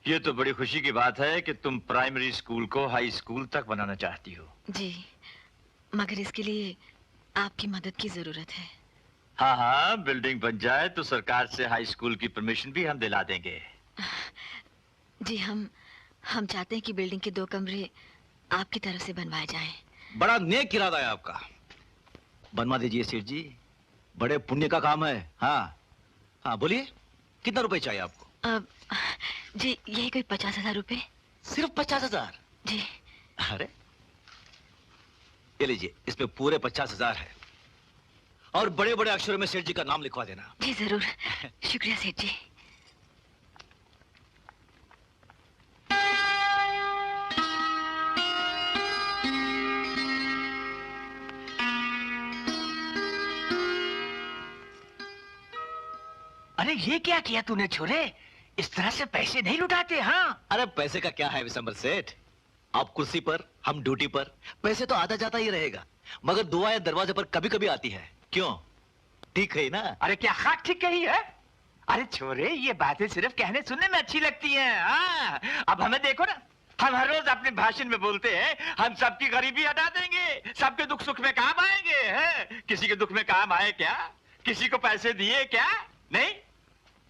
ये तो बड़ी खुशी की बात है कि तुम प्राइमरी स्कूल को हाई स्कूल तक बनाना चाहती हो। जी, मगर इसके लिए आपकी मदद की जरूरत है। हाँ हाँ, बिल्डिंग बन जाए तो सरकार से हाई स्कूल की परमिशन भी हम दिला देंगे। जी, हम चाहते हैं कि बिल्डिंग के 2 कमरे आपकी तरफ से बनवाए जाएं। बड़ा नेक इरादा है आपका। बनवा दीजिए सेठ जी, बड़े पुण्य का काम है। हाँ हाँ, बोलिए कितना रुपए चाहिए आपको? जी, यही कोई 50,000 रुपए। सिर्फ 50,000? जी। अरे ये लीजिए, इसमें पूरे 50,000 है और बड़े बड़े अक्षरों में सेठ जी का नाम लिखवा देना। जी जरूर। शुक्रिया सेठ जी। अरे ये क्या किया तूने छोरे? इस तरह से पैसे नहीं लुटाते। हाँ, अरे पैसे का क्या है विशंबर सेठ, आप कुर्सी पर, हम ड्यूटी पर। पैसे तो आता जाता ही रहेगा, मगर दुआएं दरवाजे पर कभी कभी आती है। क्यों, ठीक है ना? अरे क्या खाक ठीक कही है? अरे छोरे, ये बातें सिर्फ कहने सुनने में अच्छी लगती हैं। हाँ, अब हमें देखो ना, हम हर रोज अपने भाषण में बोलते हैं हम सबकी गरीबी हटा देंगे, सबके दुख सुख में काम आएंगे। हैं? किसी के दुख में काम आए क्या? किसी को पैसे दिए क्या? नहीं।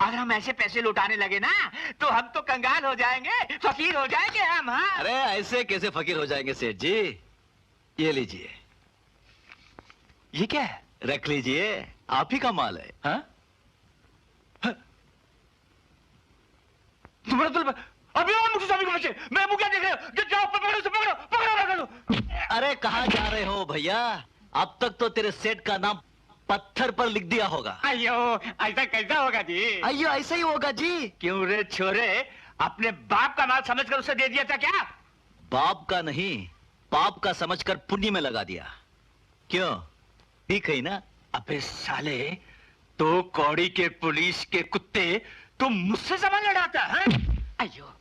अगर हम ऐसे पैसे लुटाने लगे ना तो हम तो कंगाल हो जाएंगे, फकीर हो जाएंगे हम। हाँ? अरे ऐसे कैसे फकीर हो जाएंगे सेठ जी? ये लीजिए। ये क्या है? रख लीजिए, आप ही का माल है। हाँ? तुम्हारा तो अभी और मुझे सभी को बचे। मैं मुझे क्या देख रहे हो? जाओ पकड़ो उसे, पकड़ो पकड़ो पकड़ो। अरे कहाँ जा रहे हो भैया? अब तक तो तेरे सेठ का नाम पत्थर पर लिख दिया होगा। अयो, ऐसा कैसा होगा जी? अयो, ऐसा ही होगा जी। क्यों रे छोरे, अपने बाप का माल समझकर उसे दे दिया था क्या? बाप का नहीं, पाप का समझकर पुण्य में लगा दिया। क्यों, ठीक है ना? अबे साले, तो कौड़ी के पुलिस के कुत्ते, तुम मुझसे सवाल लड़ाता है? अयो।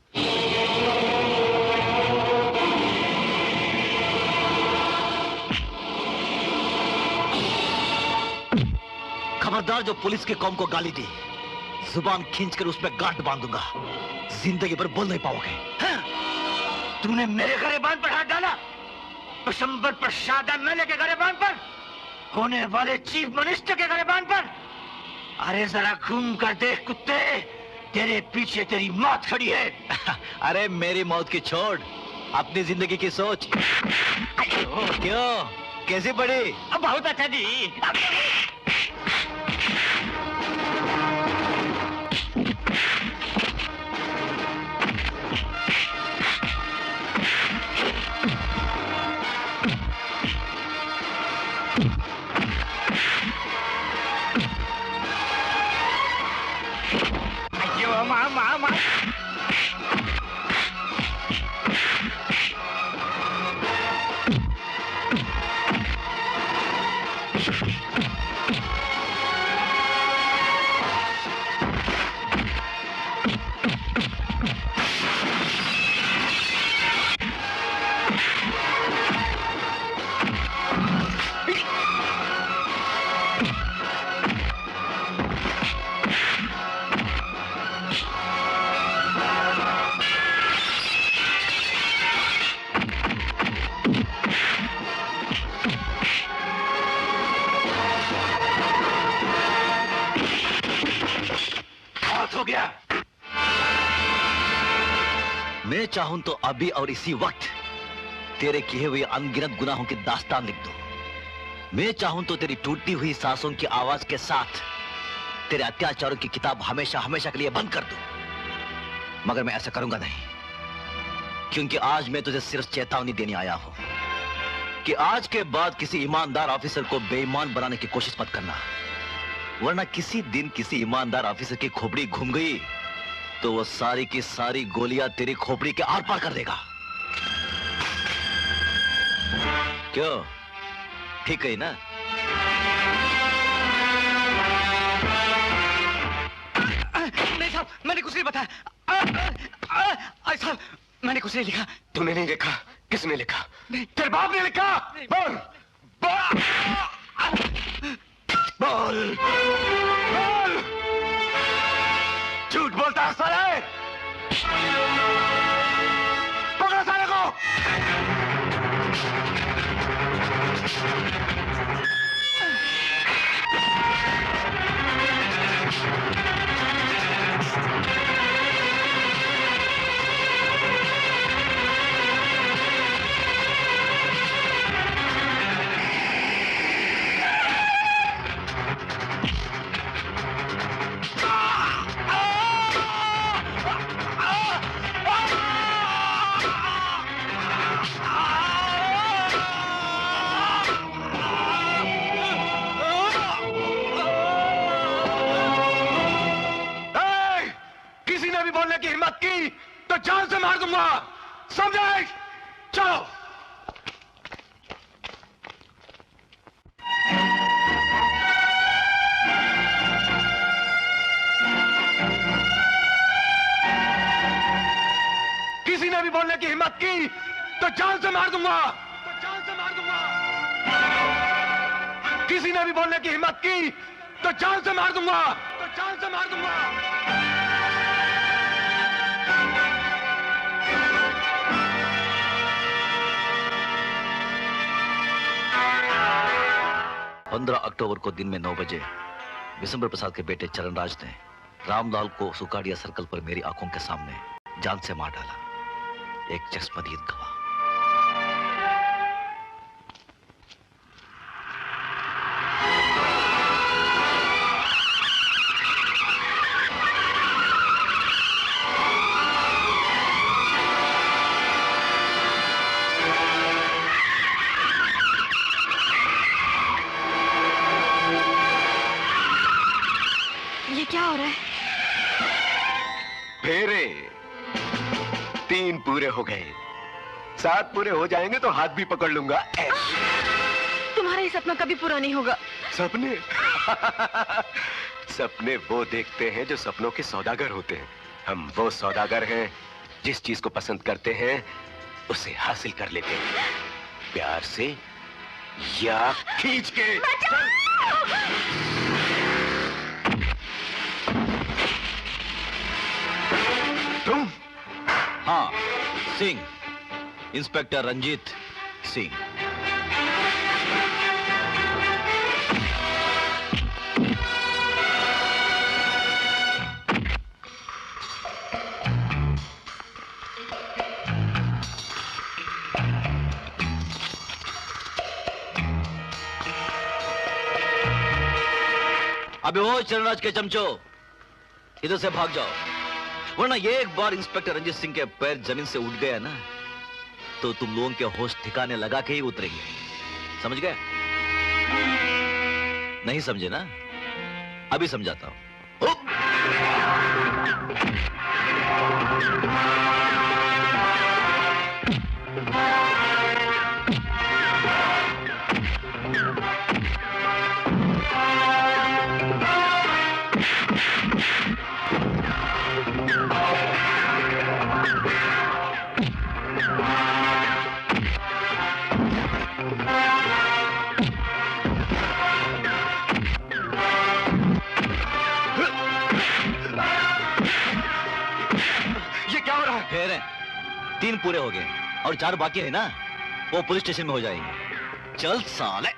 खबरदार जो पुलिस के कौम को गाली दी, जुबान खींचकर उसमें गांठ बांधूंगा, जिंदगी भर बोल नहीं पाओगे। हाँ? तूने मेरे गरेबान पर हाथ डाला, विशंबर प्रसाद एमएलए के गरेबान पर, होने वाले चीफ मिनिस्टर के गरेबान पर। अरे जरा घूम कर देख कुत्ते, तेरे पीछे तेरी मौत खड़ी है। अरे मेरी मौत की छोड़, अपनी जिंदगी की सोच। क्यों, कैसी पड़ी? बहुत अच्छा जी। मामा हो गया। मैं चाहूं तो अभी और इसी वक्त तेरे किए हुए अनगिनत गुनाहों की दास्तान लिख दूं। मैं चाहूं तो तेरी टूटती हुई सांसों की आवाज के साथ तेरे अत्याचारों की किताब हमेशा हमेशा के लिए बंद कर दूं, मगर मैं ऐसा करूंगा नहीं, क्योंकि आज मैं तुझे सिर्फ चेतावनी देने आया हूं कि आज के बाद किसी ईमानदार ऑफिसर को बेईमान बनाने की कोशिश मत करना, वरना किसी दिन किसी ईमानदार ऑफिसर की खोपड़ी घूम गई तो वो सारी की सारी गोलियां तेरी खोपड़ी के आर पार कर देगा। क्यों, ठीक है ना? नहीं साहब, मैंने कुछ नहीं बताया। साहब, मैंने कुछ नहीं लिखा। तूने नहीं लिखा? किसने लिखा? तेरे बाप ने लिखा। बोल बोल बोल बोल। झूठ बोलता है साले। की हिम्मत की तो जान से मार दूंगा, समझे? चलो। किसी ने भी बोलने की हिम्मत की तो जान से मार दूंगा, किसी ने भी बोलने की हिम्मत की तो जान से मार दूंगा, अक्टूबर को दिन में 9 बजे विशंबर प्रसाद के बेटे चरणराज ने रामलाल को सुकाड़िया सर्कल पर मेरी आंखों के सामने जान से मार डाला। एक चश्मदीद गवाह। क्या हो रहा है? फेरे 3 पूरे हो गए, 7 पूरे हो जाएंगे तो हाथ भी पकड़ लूंगा। तुम्हारा ये सपना कभी पूरा नहीं होगा। सपने सपने वो देखते हैं जो सपनों के सौदागर होते हैं। हम वो सौदागर हैं जिस चीज को पसंद करते हैं उसे हासिल कर लेते हैं, प्यार से या खींच के। तुम? हाँ, सिंह, इंस्पेक्टर रंजीत सिंह। अबे वो चरणराज के चमचो, इधर से भाग जाओ, वरना ये एक बार इंस्पेक्टर रंजीत सिंह के पैर जमीन से उठ गया ना तो तुम लोगों के होश ठिकाने लगा के ही उतरेंगे। समझ गए? नहीं समझे ना? अभी समझाता हूं। फेर 3 पूरे हो गए और 4 बाकी है ना, वो पुलिस स्टेशन में हो जाएंगे। चल साले।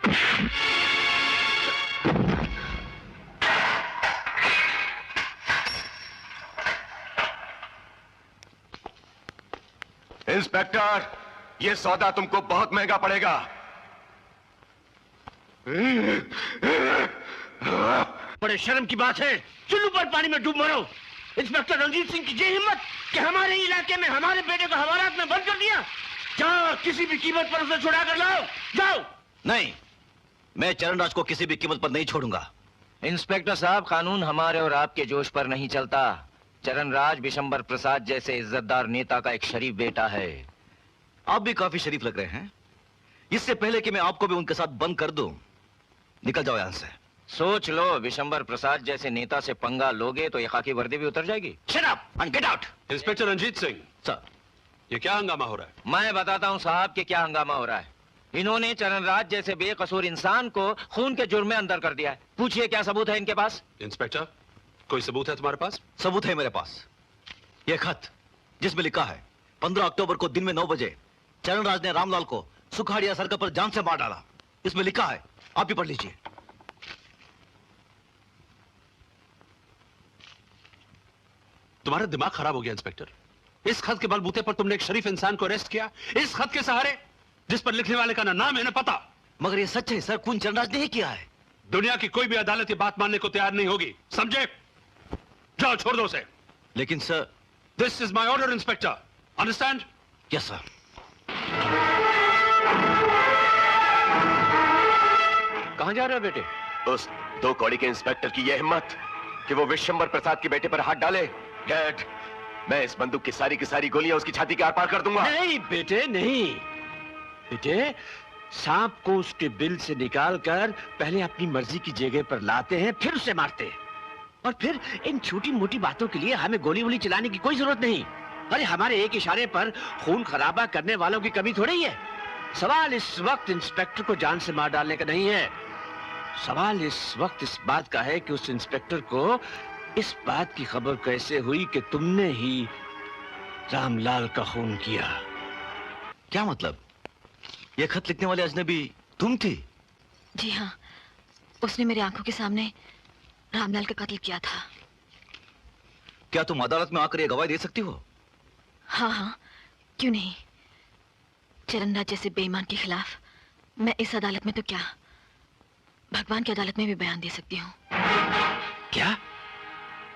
इंस्पेक्टर, ये सौदा तुमको बहुत महंगा पड़ेगा। बड़े शर्म की बात है, चुल्लू पर पानी में डूब मरो। इंस्पेक्टर रंजीत सिंह की ये हिम्मत कि हमारे इलाके में हमारे बेटे को हवालात में बंद कर दिया। जाओ, किसी भी कीमत पर उसे छुड़ा कर लाओ, जाओ। नहीं, मैं चरणराज को किसी भी कीमत पर नहीं छोड़ूंगा। इंस्पेक्टर साहब, कानून हमारे और आपके जोश पर नहीं चलता। चरणराज विशंबर प्रसाद जैसे इज्जतदार नेता का एक शरीफ बेटा है। आप भी काफी शरीफ लग रहे हैं। इससे पहले कि मैं आपको भी उनके साथ बंद कर दूं, निकल जाओ यहां से। सोच लो, विशंबर प्रसाद जैसे नेता से पंगा लोगे तो ये खाकी वर्दी भी उतर जाएगी। Shut up and get out! Inspector Ranjit Singh, sir, ये क्या हंगामा हो रहा है? मैं बताता हूँ साहब कि क्या हंगामा हो रहा है। इन्होंने चरणराज जैसे बेकसूर इंसान को खून के जुर्म में अंदर कर दिया है। पूछिए क्या सबूत है इनके पास? इंस्पेक्टर, कोई सबूत है तुम्हारे पास? सबूत है मेरे पास। यह खत जिसमें लिखा है 15 अक्टूबर को दिन में 9 बजे चरणराज ने रामलाल को सुखाड़िया सर्कल पर जान से मार डाला। इसमें लिखा है, आप भी पढ़ लीजिए। तुम्हारा दिमाग खराब हो गया इंस्पेक्टर। इस खत के बलबूते पर तुमने एक शरीफ इंसान को अरेस्ट किया, इस खत के सहारे, जिस पर लिखने वाले का ना नाम है ना पता। मगर ये सच है सर, खून चरणराज ने ही किया है। दुनिया की कोई भी अदालत ये बात मानने को तैयार नहीं होगी, समझे? जाओ, छोड़ दो उसे। लेकिन sir, this is my order inspector, understand? Yes sir. कहां जा रहे हो बेटे? उस 2 कौड़ी के इंस्पेक्टर की यह हिम्मत कि वो विशंबर प्रसाद के बेटे पर हाथ डाले। डैड, मैं इस बंदूक की सारी गोलियां उसकी छाती के आर पार कर दूंगा। नहीं बेटे, नहीं बेटे, सांप को उसके बिल से निकालकर पहले अपनी मर्जी की जगह पर लाते हैं, फिर उसे मारते हैं। और फिर इन छोटी मोटी बातों के लिए हमें गोली वोली चलाने की कोई जरूरत नहीं। अरे हमारे एक इशारे पर खून खराबा करने वालों की कमी थोड़ी है। सवाल इस वक्त इंस्पेक्टर को जान से मार डालने का नहीं है। सवाल इस वक्त इस बात का है कि उस इंस्पेक्टर को इस बात की खबर कैसे हुई कि तुमने ही रामलाल का खून किया। क्या मतलब? यह खत लिखने वाले अजनबी तुम थी? जी हाँ, उसने मेरे आंखों के सामने रामलाल का कत्ल किया था। क्या तुम अदालत में आकर यह गवाही दे सकती हो? हाँ हाँ, क्यों नहीं। चरणराज जैसे बेईमान के खिलाफ मैं इस अदालत में तो क्या, भगवान की अदालत में भी बयान दे सकती हूँ। क्या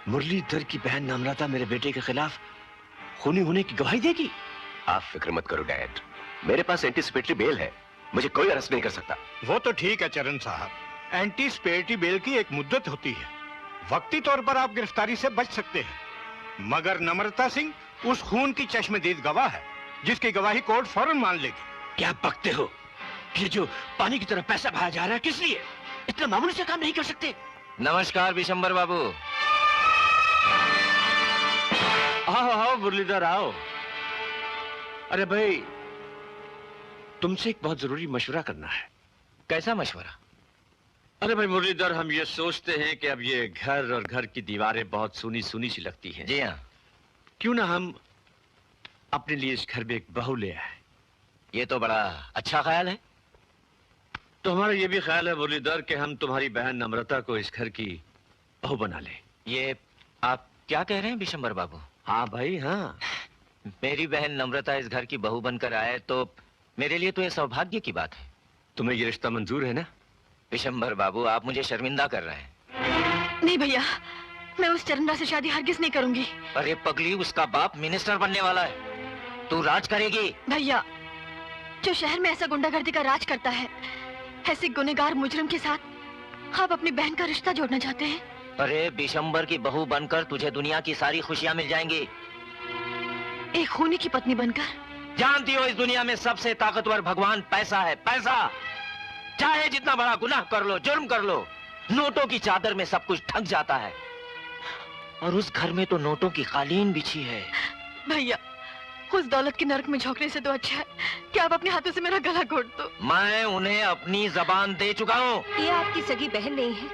मुरलीधर की बहन नम्रता मेरे बेटे के खिलाफ खूनी होने की गवाही देगी? आप फिक्र मत करो डैड, मेरे पास एंटीसिपेटरी बेल है, मुझे कोई अरेस्ट नहीं कर सकता। वो तो ठीक है चरण साहब, एंटीसिपेटरी बेल की एक मुद्दत होती है, वक्ती तौर पर आप गिरफ्तारी से बच सकते हैं। मगर नम्रता सिंह उस खून की चश्मदीद गवाह है, जिसकी गवाही कोर्ट फौरन मान लेगी। क्या बकते हो? ये जो पानी की तरह पैसा बहाया जा रहा है, किस लिए? इतना मामूली से काम नहीं कर सकते। नमस्कार विशंबर बाबू। आओ आओ मुरलीधर आओ। अरे भाई, तुमसे एक बहुत जरूरी मशवरा करना है। कैसा मशवरा? अरे भाई मुरलीधर, हम ये सोचते हैं कि अब ये घर और घर की दीवारें बहुत सुनी सुनी सी लगती हैं। जी हाँ। क्यों ना हम अपने लिए इस घर में एक बहू ले आए? ये तो बड़ा अच्छा ख्याल है। तो हमारा ये भी ख्याल है मुरलीधर कि हम तुम्हारी बहन नम्रता को इस घर की बहू बना ले। ये आप क्या कह रहे हैं विशंबर बाबू? हाँ भाई हाँ। मेरी बहन नम्रता इस घर की बहू बनकर आए तो मेरे लिए तो ये सौभाग्य की बात है। तुम्हें ये रिश्ता मंजूर है ना? विशंबर बाबू, आप मुझे शर्मिंदा कर रहे हैं। नहीं भैया, मैं उस चरणराज से शादी हरगिज नहीं करूंगी। अरे पगली, उसका बाप मिनिस्टर बनने वाला है, तू राज करेगी? भैया, जो शहर में ऐसा गुंडागर्दी का राज करता है, ऐसे गुनहगार मुजरिम के साथ आप अपनी बहन का रिश्ता जोड़ना चाहते हैं? अरे विशंबर की बहू बनकर तुझे दुनिया की सारी खुशियां मिल जाएंगी। एक खूनी की पत्नी बनकर? जानती हो, इस दुनिया में सबसे ताकतवर भगवान पैसा है, पैसा। चाहे जितना बड़ा गुनाह कर लो, जुर्म कर लो, नोटों की चादर में सब कुछ ढक जाता है। और उस घर में तो नोटों की कालीन बिछी है। भैया, उस दौलत की नरक में झोंकने से तो अच्छा है कि आप अपने हाथों से मेरा गला घोट दो। मैं उन्हें अपनी जबान दे चुका हूँ। ये आपकी सगी बहन नहीं है,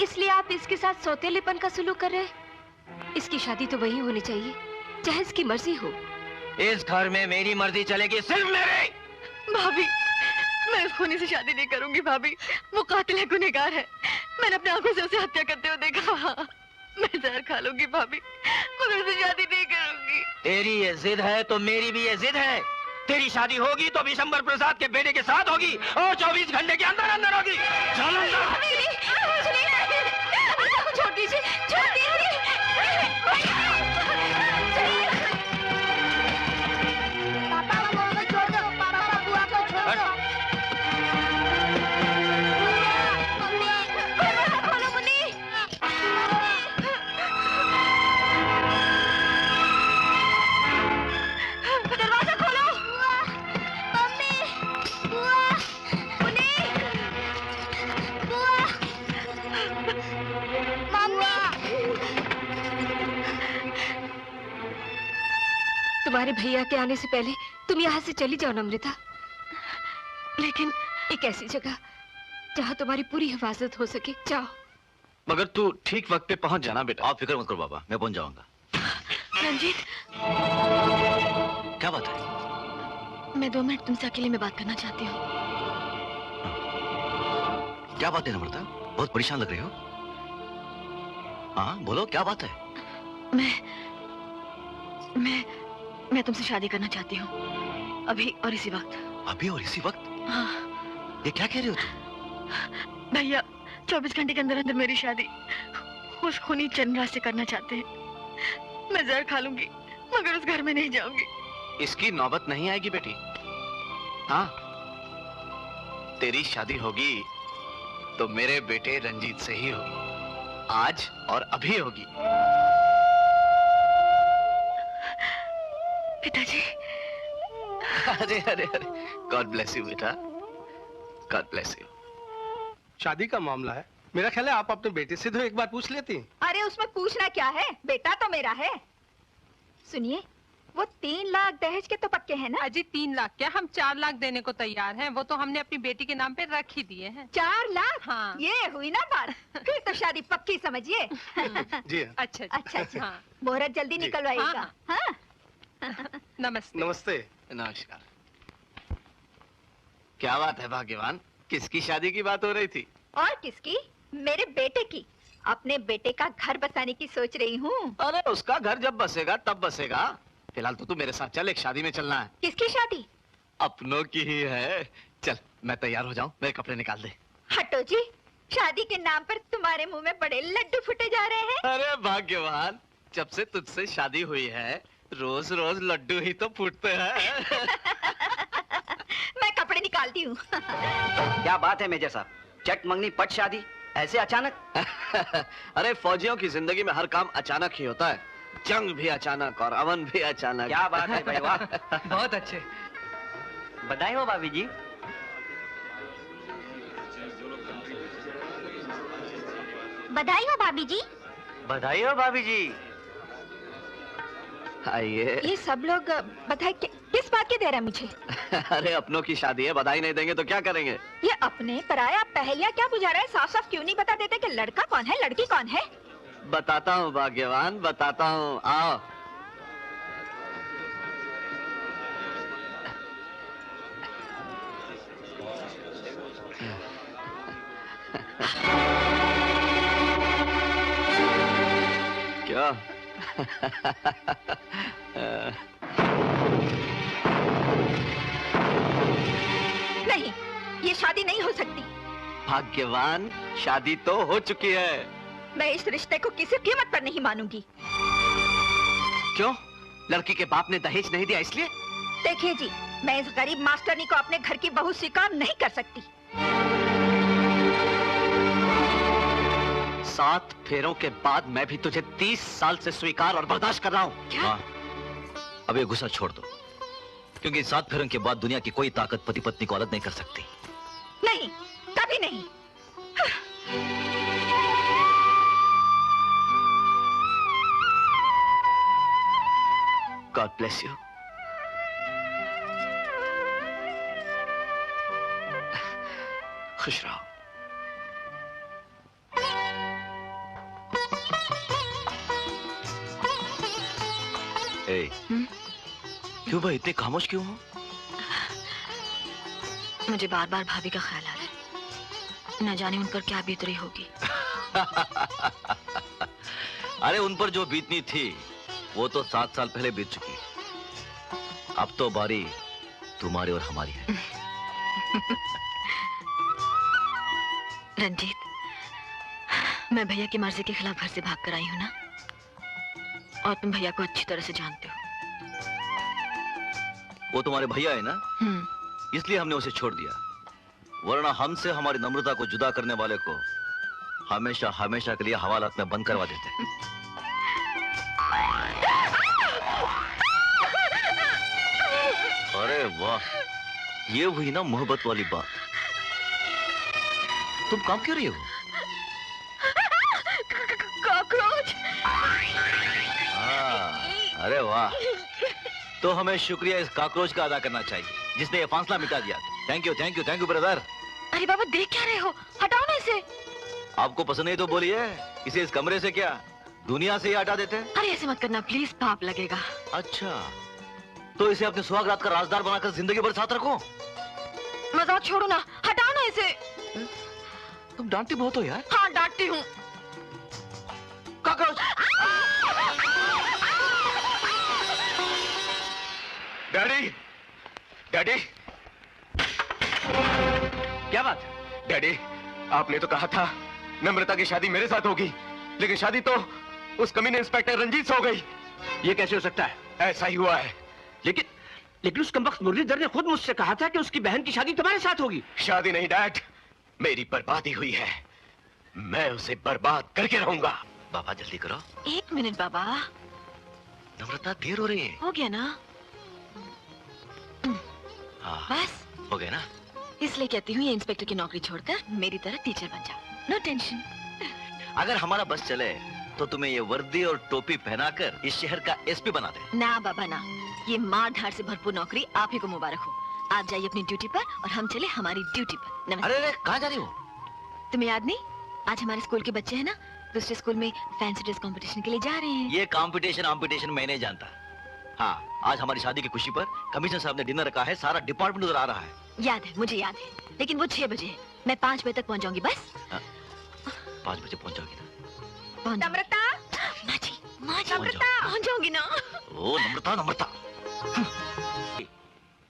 इसलिए आप इसके साथ सौतेलेपन का सलूक कर रहे हैं। इसकी शादी तो वही होनी चाहिए चाहे इसकी मर्जी हो। इस घर में मेरी मर्जी चलेगी, सिर्फ मेरी। भाभी, मैं उस खूनी से शादी नहीं करूंगी भाभी। वो कातिल है, गुनहगार है। मैंने अपनी आंखों से उसे हत्या करते हुए देखा। मैं जहर खा लूंगी भाभी, मगर उसे शादी नहीं करूंगी। तेरी ये जिद है तो मेरी भी ये जिद है। तेरी शादी होगी तो विशंबर प्रसाद के बेटे के साथ होगी और 24 घंटे के अंदर अंदर होगी। चलो छोड़ दीजिए, छोड़ दीजिए। पापा को छोड़ दो, पापा बुआ को छोड़ दो। खोलो मुन्नी। दरवाजा खोलो। मम्मी, बुआ, मुन्नी, बुआ, मम्मी। तुम्हारे भैया के आने से पहले तुम यहाँ से चली जाओ नम्रता। लेकिन एक ऐसी जगह जहाँ तुम्हारी पूरी हिफाजत हो सके, जाओ। मगर तू ठीक वक्त पे पहुंच जाना बेटा। आप फिक्र मत करो बाबा, मैं पहुंच जाऊंगा। रंजीत, क्या बात है? मैं 2 मिनट तुमसे अकेले में बात करना चाहती हूँ। क्या बात है नम्रता, बहुत परेशान लग रही हो। हाँ बोलो, क्या बात है? मैं तुमसे शादी करना चाहती हूँ, अभी और इसी वक्त। अभी और इसी वक्त? हाँ। ये क्या कह रही हो तुम? भैया 24 घंटे के अंदर अंदर मेरी शादी उस खूनी चंद्रा से करना चाहते हैं। मैं जहर खा लूंगी मगर उस घर में नहीं जाऊंगी। इसकी नौबत नहीं आएगी बेटी। हाँ, तेरी शादी होगी तो मेरे बेटे रंजीत से ही होगी, आज और अभी होगी। पिताजी। अरे अरे अरे, गॉड ब्लेस यू बेटा, गॉड ब्लेस यू। शादी का मामला है, मेरा ख्याल है आप अपने बेटे से तो एक बार पूछ लेती हैं। अरे उसमें पूछना क्या है, बेटा तो मेरा है। सुनिए, वो 3 लाख दहेज के तो पक्के हैं ना? अजी 3 लाख क्या, हम 4 लाख देने को तैयार हैं। वो तो हमने अपनी बेटी के नाम पे रख ही दिए हैं। 4 लाख? हाँ। ये हुई ना बात, फिर तो शादी पक्की समझिए। जी अच्छा अच्छा। हाँ। मुहूर्त जल्दी निकलवाइएगा। हाँ। नमस्ते। नमस्ते। नमस्कार। क्या बात है भाग्यवान, किसकी शादी की बात हो रही थी? और किसकी? मेरे बेटे की। अपने बेटे का घर बसाने की सोच रही हूँ। अरे उसका घर जब बसेगा तब बसेगा, फिलहाल तो तू मेरे साथ चल, एक शादी में चलना है। किसकी शादी? अपनों की ही है। चल मैं तैयार हो जाऊं, मेरे कपड़े निकाल दे। हटो जी, शादी के नाम पर तुम्हारे मुंह में बड़े लड्डू फूटे जा रहे हैं। अरे भाग्यवान, जब से तुझसे शादी हुई है रोज रोज लड्डू ही तो फूटते हैं। मैं कपड़े निकालती हूँ। क्या बात है मेजर साहब, चट मंगनी पट शादी ऐसे अचानक? अरे फौजियों की जिंदगी में हर काम अचानक ही होता है, जंग भी अचानक और अमन भी अचानक। क्या बात है भाई, वाह। बहुत अच्छे। बधाई हो भाभी जी। बधाई हो भाभी जी। बधाई हो भाभी जी। आइए। ये सब लोग बधाई किस बात की दे रहे हैं मुझे? अरे अपनों की शादी है, बधाई नहीं देंगे तो क्या करेंगे? ये अपने पराया पहेलियां क्या बुझा रहे हैं? साफ साफ क्यों नहीं बता देते कि लड़का कौन है लड़की कौन है? बताता हूँ भाग्यवान, बताता हूँ, आओ। क्या? नहीं, ये शादी नहीं हो सकती। भाग्यवान, शादी तो हो चुकी है। मैं इस रिश्ते को किसी कीमत पर नहीं मानूंगी। क्यों? लड़की के बाप ने दहेज नहीं दिया इसलिए? देखिए जी, मैं इस गरीब मास्टरनी को अपने घर की बहू स्वीकार नहीं कर सकती। 7 फेरों के बाद मैं भी तुझे 30 साल से स्वीकार और बर्दाश्त कर रहा हूँ। क्या? अब ये गुस्सा छोड़ दो, क्योंकि 7 फेरों के बाद दुनिया की कोई ताकत पति पत्नी को अलग नहीं कर सकती। नहीं, कभी नहीं। God bless you. खुश रहो। क्यों भाई इतने खामोश क्यों हो? मुझे बार बार भाभी का ख्याल आ रहा है, न जाने उन पर क्या बीत रही होगी। अरे उन पर जो बीतनी थी वो तो 7 साल पहले बीत चुकी। अब तो बारी तुम्हारी और हमारी है। रंजीत, मैं भैया की मर्जी के खिलाफ घर से भाग कर आई हूँ ना, और तुम भैया को अच्छी तरह से जानते हो। वो तुम्हारे भैया है ना, इसलिए हमने उसे छोड़ दिया, वरना हमसे हमारी नम्रता को जुदा करने वाले को हमेशा हमेशा के लिए हवालात में बंद करवा देते। अरे वाह, ये हुई ना मोहब्बत वाली बात। तुम काम क्यों रही हो? कॉकरोच। अरे वाह, तो हमें शुक्रिया इस कॉकरोच का अदा करना चाहिए जिसने ये फासला मिटा दिया। Thank you thank you thank you brother. अरे बाबा देख क्या रहे हो, हटाओ ना इसे। आपको पसंद नहीं तो बोलिए, इसे इस कमरे से क्या दुनिया से ही हटा देते हैं? अरे ऐसे मत करना प्लीज, पाप लगेगा। अच्छा, तो इसे अपने सुहाग रात का राजदार बनाकर जिंदगी भर साथ रखो। मजाक छोड़ो ना, हटाओ ना इसे। तुम डांटती बहुत हो यार। हाँ डांटती हूँ। कॉकरोच। डैडी, डैडी, क्या बात? डैडी, आपने तो कहा था नम्रता की शादी मेरे साथ होगी, लेकिन शादी तो उस कमीने इंस्पेक्टर रंजीत से हो गई। ये कैसे हो सकता है? ऐसा ही हुआ है। लेकिन उस कमबख्त मुरलीधर ने खुद मुझसे कहा था कि उसकी बहन की शादी तुम्हारे साथ होगी। शादी नहीं डैड, मेरी बर्बादी हुई है। मैं उसे बर्बाद करके रहूंगा। बाबा जल्दी करो। 1 मिनट बाबा। नम्रता देर हो रही है। हो गया ना? हाँ, बस हो गया ना? इसलिए कहती हूँ ये इंस्पेक्टर की नौकरी छोड़कर मेरी तरह टीचर बन जाओ। No tension. अगर हमारा बस चले तो तुम्हें ये वर्दी और टोपी पहनाकर इस शहर का एसपी बना दे। ना बाबा ना, ये मार धाड़ से भरपूर नौकरी आप ही को मुबारक हो। आप जाइए अपनी ड्यूटी पर और हम चले हमारी ड्यूटी पर। नमस्ते। अरे कहाँ जा रही हो? तुम्हें याद नहीं, आज हमारे स्कूल के बच्चे हैं ना, दूसरे स्कूल में फैंसी ड्रेस कंपटीशन के लिए जा रहे हैं। ये कंपटीशन मैं नहीं जानता। हाँ, आज हमारी शादी की खुशी पर कमिश्नर साहब ने डिनर रखा है, सारा डिपार्टमेंट उधर आ रहा है। याद है, मुझे याद है, लेकिन वो 6 बजे है। मैं 5 बजे तक पहुंच जाऊंगी बस। 5 बजे पहुंच जाओगी ना? नम्रता, माँ जी, नम्रता, पहुंच जाऊंगी ना? ओ नम्रता।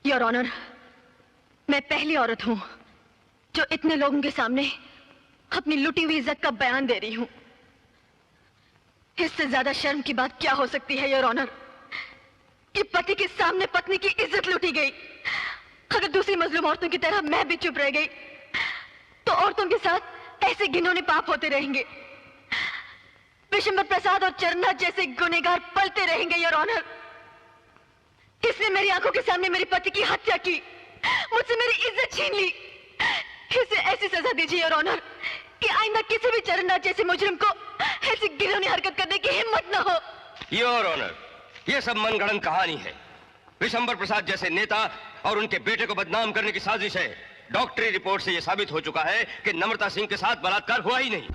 योर ऑनर, मैं पहली औरत हूँ जो इतने लोगों के सामने अपनी लुटी हुई इज्जत का बयान दे रही हूँ। इससे ज्यादा शर्म की बात क्या हो सकती है योर ऑनर, कि पति के सामने पत्नी की इज्जत लूटी गई। अगर दूसरी मजलूम औरतों की तरह मैं भी चुप रह गई तो औरतों के साथ ऐसे घिनौने पाप होते रहेंगे। विशंबर प्रसाद और चरणराज जैसे गुनहगार पलते रहेंगे योर ऑनर। इसने मेरी आंखों के सामने मेरे पति की हत्या की, मुझसे मेरी इज्जत छीन ली। इसे ऐसी सजा दीजिए योर ऑनर कि आइंदा किसी भी चरणराज जैसे मुजरिम को ऐसी घिनौनी हरकत करने की हिम्मत न हो। योर ऑनर, ये सब मनगढ़ंत कहानी है। विशंबर प्रसाद जैसे नेता और उनके बेटे को बदनाम करने की साजिश है। डॉक्टरी रिपोर्ट से यह साबित हो चुका है कि नम्रता सिंह के साथ बलात्कार हुआ ही नहीं।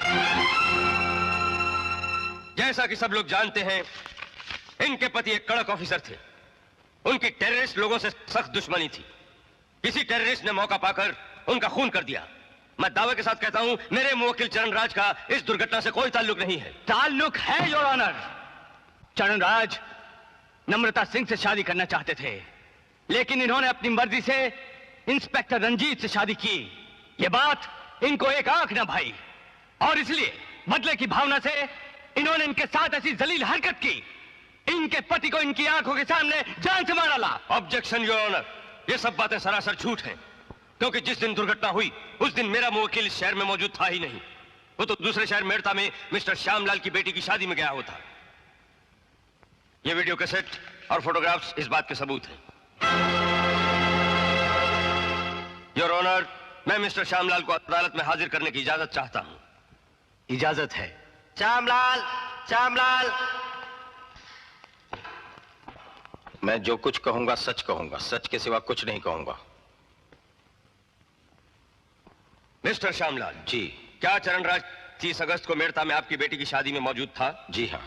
जैसा कि सब लोग जानते हैं, इनके पति एक कड़क ऑफिसर थे। उनकी टेररिस्ट लोगों से सख्त दुश्मनी थी। किसी टेररिस्ट ने मौका पाकर उनका खून कर दिया। मैं दावे के साथ कहता हूं, मेरे मुवक्किल चरणराज का इस दुर्घटना से कोई ताल्लुक नहीं है। ताल्लुक है योर ऑनर। चरणराज नम्रता सिंह से शादी करना चाहते थे, लेकिन इन्होंने अपनी मर्जी से इंस्पेक्टर रंजीत से शादी की। यह बात इनको एक आंख न भाई, और इसलिए बदले की भावना से इन्होंने इनके साथ ऐसी जलील हरकत की। इनके पति को इनकी आंखों के सामने जान से मार डाला। ऑब्जेक्शन योर ऑनर, ये सब बातें सरासर झूठ हैं, क्योंकि जिस दिन दुर्घटना हुई उस दिन मेरा मुवक्किल इस शहर में मौजूद था ही नहीं। वो तो दूसरे शहर मेड़ता में मिस्टर श्यामलाल की बेटी की शादी में गया होता। ये वीडियो कैसेट और फोटोग्राफ्स इस बात के सबूत हैं। योर ऑनर, मैं मिस्टर श्यामलाल को अदालत में हाजिर करने की इजाजत चाहता हूं। इजाजत है। श्यामलाल, श्यामलाल। मैं जो कुछ कहूंगा सच कहूंगा, सच के सिवा कुछ नहीं कहूंगा। मिस्टर श्यामलाल जी। क्या चरणराज 30 अगस्त को मेड़ता में आपकी बेटी की शादी में मौजूद था? जी हाँ।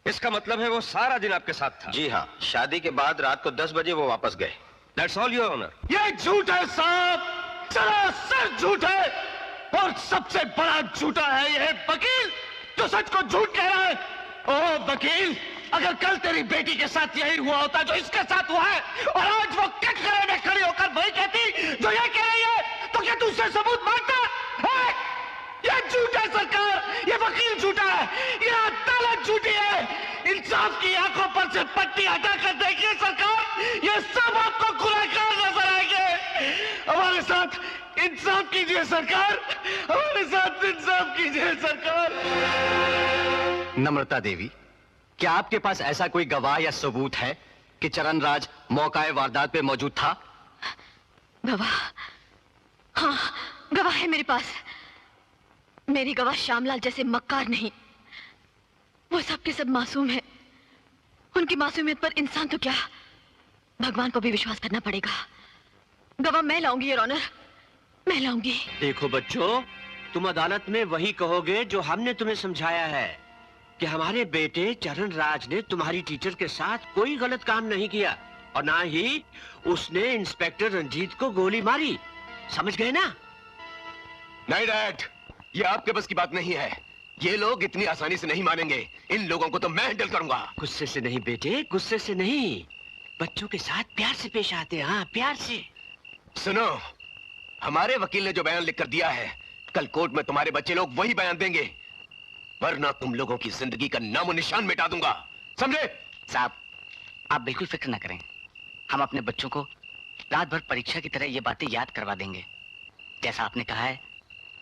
इसका मतलब है वो सारा दिन आपके साथ था? जी हाँ, शादी के बाद रात को 10 बजे वो वापस गए। That's all your honor। ये झूठ है साहब, सरासर झूठ है, और सबसे बड़ा झूठा है यह वकील जो सच को झूठ कह रहा है। ओ वकील, अगर कल तेरी बेटी के साथ यही हुआ होता जो इसके साथ हुआ है, और आज वो कटघरे में खड़ी होकर वही कहती जो ये कह रही है, तो क्या तू उससे सबूत मांगता? ये झूठ है सरकार, ये वकील झूठा है, ये अदालत झूठी है। इंसाफ की आंखों पर से पट्टी हटाकर देखिए सरकार, ये सब आपको गुनहगार नजर आएंगे। हमारे साथ इंसाफ कीजिए सरकार, हमारे साथ इंसाफ कीजिए सरकार। नम्रता देवी, क्या आपके पास ऐसा कोई गवाह या सबूत है कि चरणराज मौका वारदात पे मौजूद था? गवाह? हाँ, गवाह है मेरे पास। मेरी गवाह श्यामलाल जैसे मक्कार नहीं, वो सब के सब मासूम है। उनकी मासूमियत पर इंसान तो क्या, भगवान को भी विश्वास करना पड़ेगा। गवाह मैं लाऊंगी योर ऑनर, मैं लाऊंगी। देखो बच्चों, तुम अदालत में वही कहोगे जो हमने तुम्हें समझाया है, कि हमारे बेटे चरणराज ने तुम्हारी टीचर के साथ कोई गलत काम नहीं किया, और ना ही उसने इंस्पेक्टर रंजीत को गोली मारी। समझ गए ना? नहीं डैड, ये आपके बस की बात नहीं है। ये लोग इतनी आसानी से नहीं मानेंगे। इन लोगों को तो मैं हैंडल करूंगा। गुस्से से नहीं बेटे, गुस्से से नहीं, बच्चों के साथ प्यार से पेश आते हैं। हाँ, प्यार से। सुनो, हमारे वकील ने जो बयान लिख कर दिया है, कल कोर्ट में तुम्हारे बच्चे लोग वही बयान देंगे, वरना तुम लोगों की जिंदगी का नामो निशान मिटा दूंगा, समझे? साहब, आप बिल्कुल फिक्र ना करें। हम अपने बच्चों को रात भर परीक्षा की तरह ये बातें याद करवा देंगे। जैसा आपने कहा है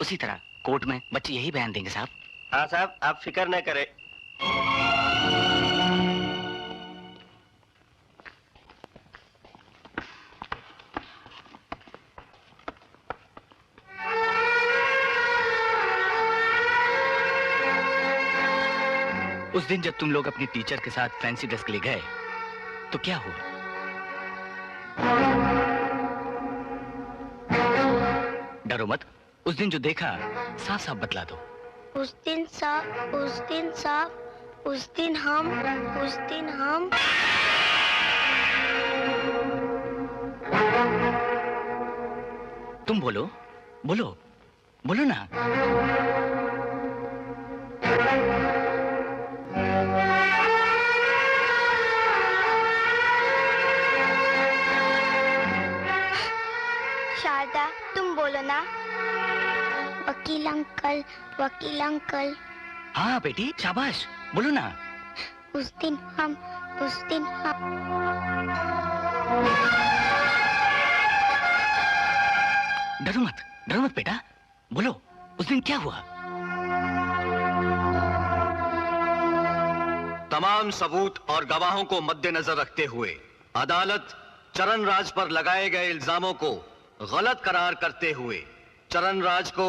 उसी तरह कोर्ट में बच्चे यही बयान देंगे साहब। हाँ साहब, आप फिक्र न करें। उस दिन जब तुम लोग अपनी टीचर के साथ फैंसी ड्रेस के लिए गए तो क्या हुआ? डरो मत, उस दिन जो देखा साफ साफ बतला दो। उस दिन हम तुम बोलो बोलो बोलो ना। शारदा, तुम बोलो ना। वकील अंकल, वकील अंकल। हाँ बेटी, शाबाश, बोलो ना। उस दिन हम डरो मत बेटा, बोलो उस दिन क्या हुआ? तमाम सबूत और गवाहों को मद्देनजर रखते हुए अदालत चरण राज पर लगाए गए इल्जामों को गलत करार करते हुए चरण राज को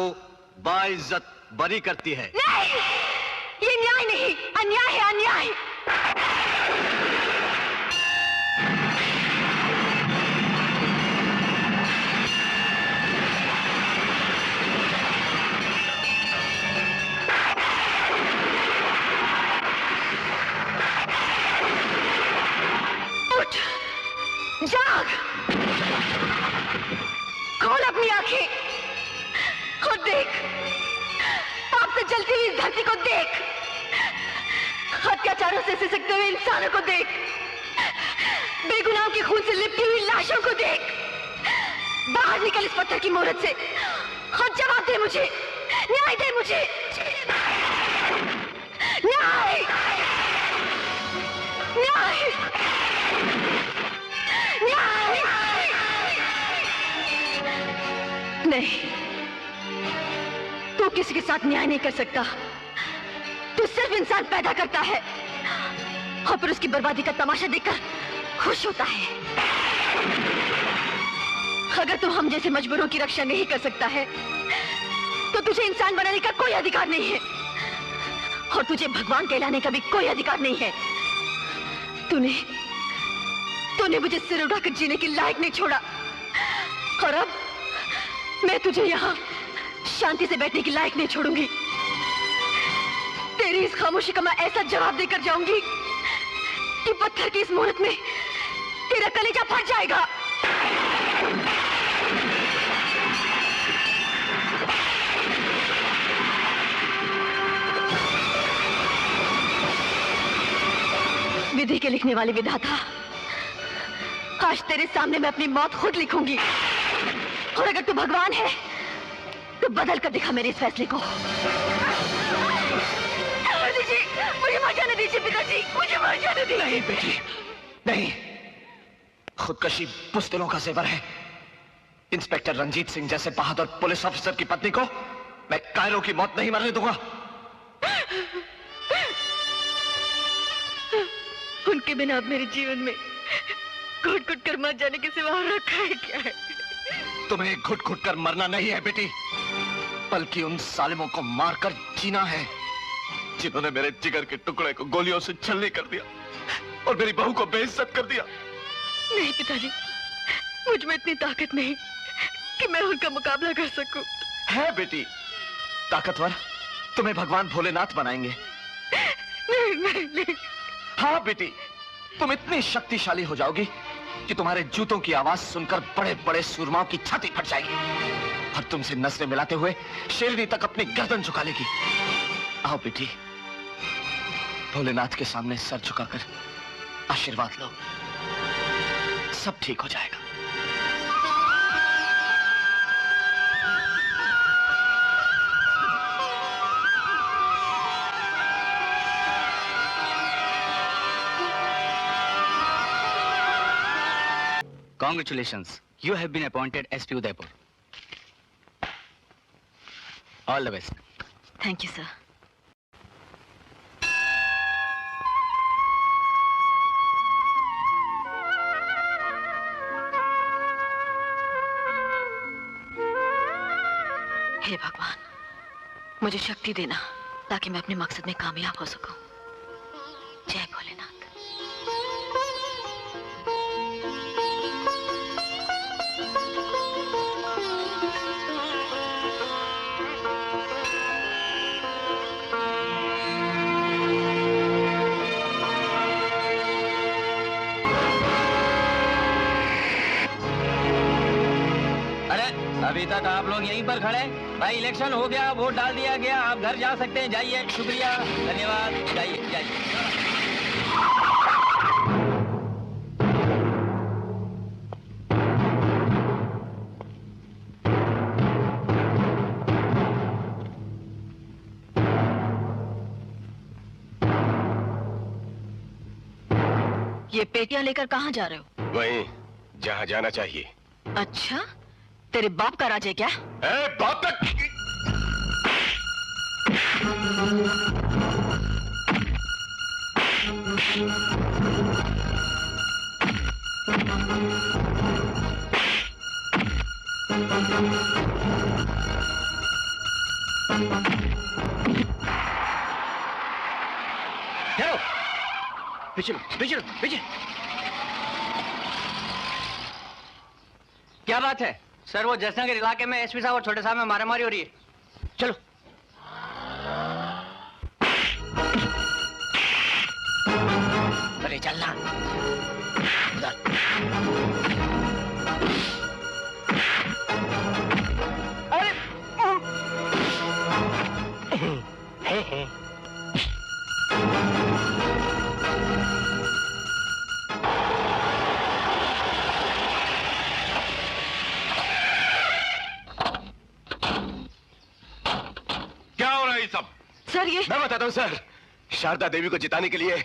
बाइज्जत बरी करती है। नहीं, ये न्याय नहीं, अन्याय है, अन्याय। उठ, जाग, खोल अपनी आंखें और देख, पाप से जलती हुई धरती को देख, अत्याचारों से सिसकते हुए इंसानों को देख, बेगुनाहों के खून से लिपटी हुई लाशों को देख। बाहर निकल इस पत्थर की मूरत से और जवाब दे मुझे, न्याय दे मुझे, न्याय, न्याय, न्याय। नहीं, तू किसी के साथ न्याय नहीं कर सकता। तू सिर्फ इंसान पैदा करता है और फिर उसकी बर्बादी का तमाशा देखकर खुश होता है। अगर तू हम जैसे मजबूरों की रक्षा नहीं कर सकता है तो तुझे इंसान बनाने का कोई अधिकार नहीं है और तुझे भगवान कहलाने का भी कोई अधिकार नहीं है। तूने मुझे सिर उठाकर जीने के लायक नहीं छोड़ा और अब मैं तुझे यहाँ शांति से बैठने के लायक नहीं छोड़ूंगी। तेरी इस खामोशी का मैं ऐसा जवाब देकर जाऊंगी कि पत्थर की इस मूरत में तेरा कलेजा फट जाएगा। विधि के लिखने वाले विधाता, आज तेरे सामने मैं अपनी मौत खुद लिखूंगी और अगर तू भगवान है तो बदल कर दिखा मेरे इस फैसले को। मुझे मर जाने दीजिए पिताजी, मुझे मर जाने दीजिए। नहीं बेटी, नहीं, खुदकशी बुज़दिलों का जेवर है। इंस्पेक्टर रंजीत सिंह जैसे बहादुर पुलिस ऑफिसर की पत्नी को मैं कायरों की मौत नहीं मरने दूंगा। उनके बिना अब मेरे जीवन में घुट घुट कर मर जाने के सिवा और रखा है क्या है? तुम्हें घुट घुट कर मरना नहीं है बेटी, बल्कि उन सालिमों को मारकर जीना है जिन्होंने मेरे जिगर के टुकड़े को गोलियों से छलनी कर दिया और मेरी बहू को बेइज्जत कर दिया। नहीं पिताजी, मुझ में इतनी ताकत नहीं कि मैं उनका मुकाबला कर सकूं। है बेटी ताकतवर, तुम्हें भगवान भोलेनाथ बनाएंगे। नहीं, नहीं, नहीं। हाँ बेटी, तुम इतनी शक्तिशाली हो जाओगी कि तुम्हारे जूतों की आवाज सुनकर बड़े बड़े सूरमाओं की छाती फट जाएगी और तुमसे नजरें मिलाते हुए शेरनी तक अपनी गर्दन झुका लेगी। आओ बेटी, भोलेनाथ के सामने सर झुकाकर आशीर्वाद लो, सब ठीक हो जाएगा। Congratulations, you have been appointed SP Udaipur. All the best. Thank you, sir. हे भगवान, मुझे शक्ति देना ताकि मैं अपने मकसद में कामयाब हो सकूं। जय भोलेनाथ। अभी तक आप लोग यहीं पर खड़े? भाई इलेक्शन हो गया, वोट डाल दिया गया, आप घर जा सकते हैं, जाइए। शुक्रिया, धन्यवाद, जाइए जाइए। ये पेटियां लेकर कहाँ जा रहे हो? वहीं जहाँ जाना चाहिए। अच्छा, तेरे बाप का राज है क्या? बाप तक चलो पीछे पीछे पीछे। क्या बात है सर? वो जयनगर इलाके में एसपी साहब और छोटे साहब में मारामारी हो रही है। चलो। अरे चलना। अरे सर ये मैं बताता हूँ सर। शारदा देवी को जिताने के लिए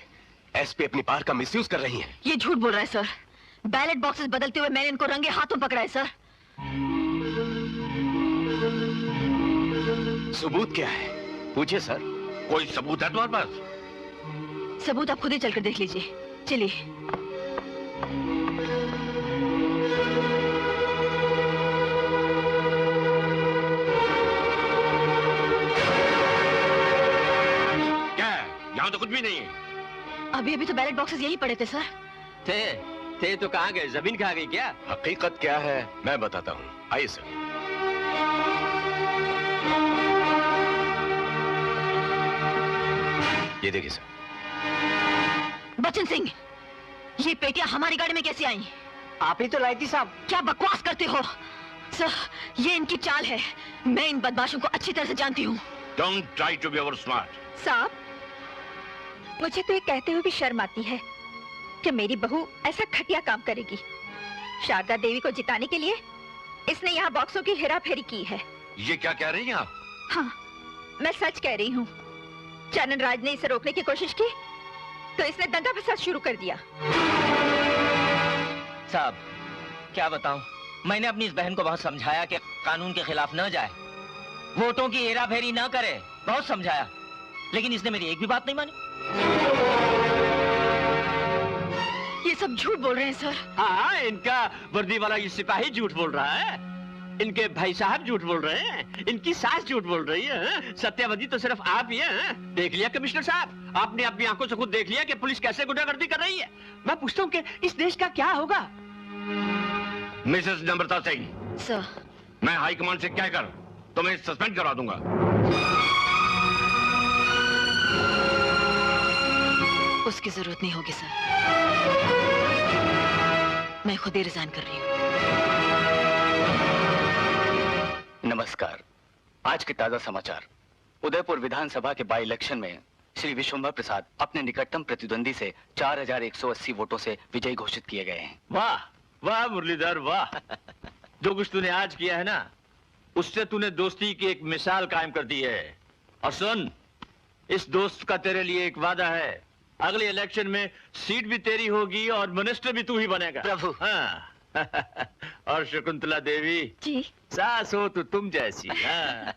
एसपी अपनी पावर का मिसयूज कर रही हैं। ये झूठ बोल रहा है सर। बैलेट बॉक्सेस बदलते हुए मैंने इनको रंगे हाथों पकड़ा है सर। सबूत क्या है? पूछिए सर। कोई सबूत है तुम्हारे पास? सबूत आप खुद ही चलकर देख लीजिए। चलिए। यहाँ तो कुछ भी नहीं है। अभी अभी तो बैलेट बॉक्सेस यही पड़े थे सर। थे तो कहाँ गए? जमीन खा गई क्या? हकीकत क्या है मैं बताता हूँ, आइए सर। ये देखिए सर। बच्चन सिंह, ये पेटियां हमारी गाड़ी में कैसे आई? आप ही तो लाई थी साहब। क्या बकवास करते हो सर? ये इनकी चाल है। मैं इन बदमाशों को अच्छी तरह से जानती हूँ। Don't try to be over smart. साहब, मुझे तो ये कहते हुए भी शर्म आती है कि मेरी बहू ऐसा घटिया काम करेगी। शारदा देवी को जिताने के लिए इसने यहाँ बॉक्सों की हेराफेरी की है। ये क्या कह रही हैं आप? हाँ, मैं सच कह रही हूँ। चरण राज ने इसे रोकने की कोशिश की तो इसने दंगा फसाद शुरू कर दिया। साहब क्या बताऊं, मैंने अपनी इस बहन को बहुत समझाया कि कानून के खिलाफ न जाए, वोटों की हेराफेरी न करे, बहुत समझाया, लेकिन इसने मेरी एक भी बात नहीं मानी। ये सब झूठ बोल रहे हैं सर। हाँ, इनका वर्दी वाला ये सिपाही झूठ बोल रहा है, इनके भाई साहब झूठ बोल रहे हैं, इनकी सास झूठ बोल रही है। सत्यावधी तो सिर्फ आप ही हैं। देख लिया कमिश्नर साहब, आपने अपनी आंखों से खुद देख लिया कि पुलिस कैसे गुंडागर्दी कर रही है। मैं पूछता हूँ कि इस देश का क्या होगा? मिसेस नम्रता सिंह सर, मैं हाई कमांड से कहकर तुम्हें सस्पेंड करवा दूंगा। उसकी जरूरत नहीं होगी सर। मैं खुद ही रिजाइन कर रही हूँ। नमस्कार। आज के ताजा समाचार। उदयपुर विधानसभा के बाई इलेक्शन में श्री विश्वंभर प्रसाद अपने निकटतम प्रतिद्वंदी से 4180 वोटों से विजयी घोषित किए गए हैं। वाह वाह मुरलीधर वाह। जो कुछ तूने आज किया है ना, उससे तूने दोस्ती की एक मिसाल कायम कर दी है। और सुन, इस दोस्त का तेरे लिए एक वादा है, अगले इलेक्शन में सीट भी तेरी होगी और मिनिस्टर भी तू ही बनेगा। प्रभु। हाँ। और शकुंतला देवी जी, सास हो तो तुम जैसी। हाँ।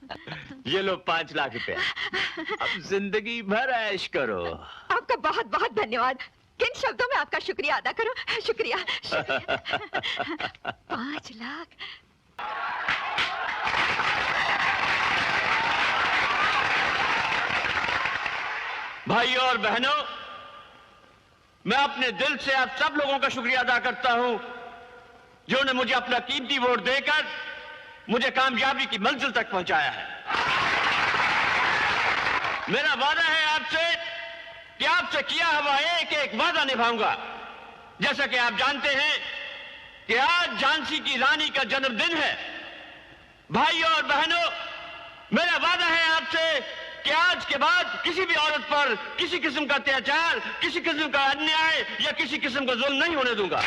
ये लो 5 लाख रुपए, अब जिंदगी भर ऐश करो। आपका बहुत बहुत धन्यवाद। किन शब्दों में आपका शुक्रिया अदा करूं? शुक्रिया, शुक्रिया। 5 लाख। भाइयों और बहनों, मैं अपने दिल से आप सब लोगों का शुक्रिया अदा करता हूं जिन्होंने मुझे अपना कीमती वोट देकर मुझे कामयाबी की मंजिल तक पहुंचाया है। मेरा वादा है आपसे कि आपसे किया हुआ एक एक वादा निभाऊंगा। जैसा कि आप जानते हैं कि आज झांसी की रानी का जन्मदिन है। भाइयों और बहनों, मेरा वादा है आपसे कि आज के बाद किसी भी औरत पर किसी किस्म का अत्याचार, किसी किस्म का अन्याय या किसी किस्म का जुल्म नहीं होने दूंगा।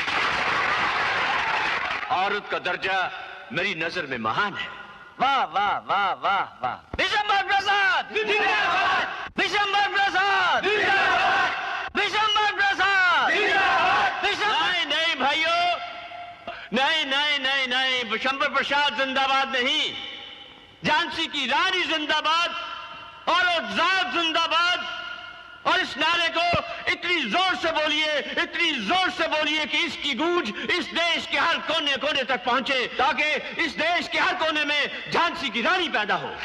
औरत का दर्जा मेरी नजर में महान है। वाह वाह वाह वाह वाह। विश्वंभर प्रसाद जिंदाबाद, विश्वंभर प्रसाद जिंदाबाद, विश्वंभर प्रसाद जिंदाबाद। नहीं नहीं भाइयों, नहीं नहीं नहीं नहीं, विश्वंभर प्रसाद जिंदाबाद नहीं, झांसी की रानी जिंदाबाद और जात जिंदाबाद। और इस नारे को इतनी जोर से बोलिए, इतनी जोर से बोलिए कि इसकी गूंज इस देश के हर कोने कोने तक पहुंचे, ताकि इस देश के हर कोने में झांसी की रानी पैदा हो।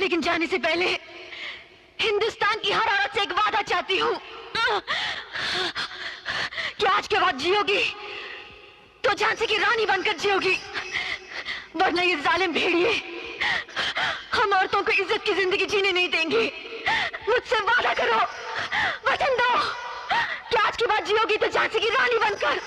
लेकिन जाने से पहले हिंदुस्तान की हर औरत से एक वादा चाहती हूँ कि आज के बाद जियोगी तो झांसी की रानी बनकर जियोगी, वरना ये जालिम भेड़िए हम औरतों को इज्जत की जिंदगी जीने नहीं देंगे। मुझसे वादा करो, वचन दो कि आज के बाद जियोगी तो झांसी की रानी बनकर,